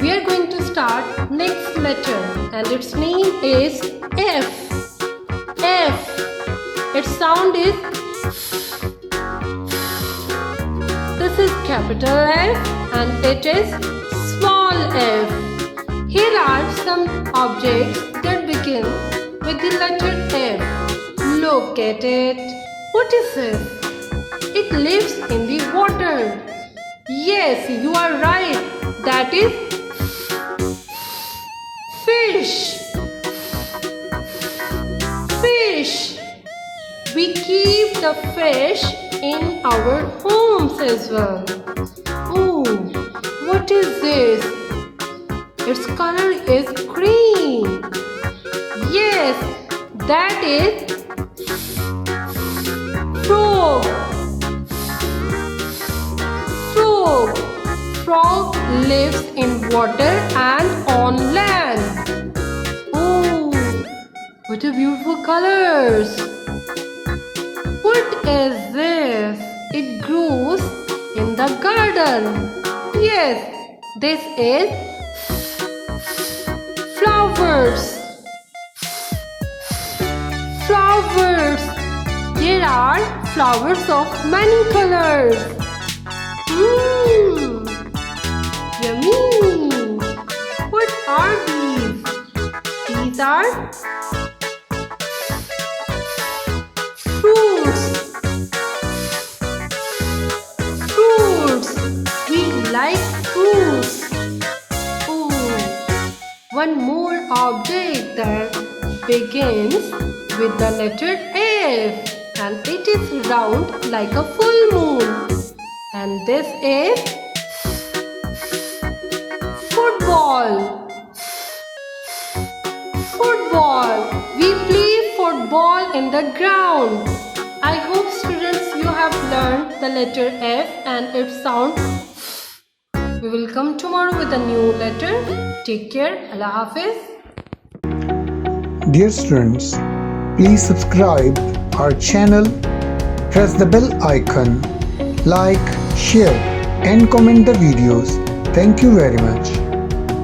we are going to start next letter and its name is F. F. Its sound is this is capital F and it is small f. Here are some objects that begin with the letter F. Look at it. What is this? It lives in the water. Yes, you are right. That is fish. Fish. We keep the fish in our homes as well. Oh, what is this? Its color is green. Yes, that is frog. Frog. Frog lives in water and on land. Oh, what a beautiful colors. What is this? It grows in the garden. Yes, this is flowers. Flowers. There are flowers of many colors. Yummy. What are these? These are fruits. Fruits. We like fruits. Oh, one more object that begins with the letter F and it is round like a full moon. And this is football. Football. We play football in the ground. I hope students you have learned the letter F and its sound. We will come tomorrow with a new letter. Take care. Allah Hafiz. Dear students, please subscribe our channel, press the bell icon, like, share and comment the videos. Thank you very much.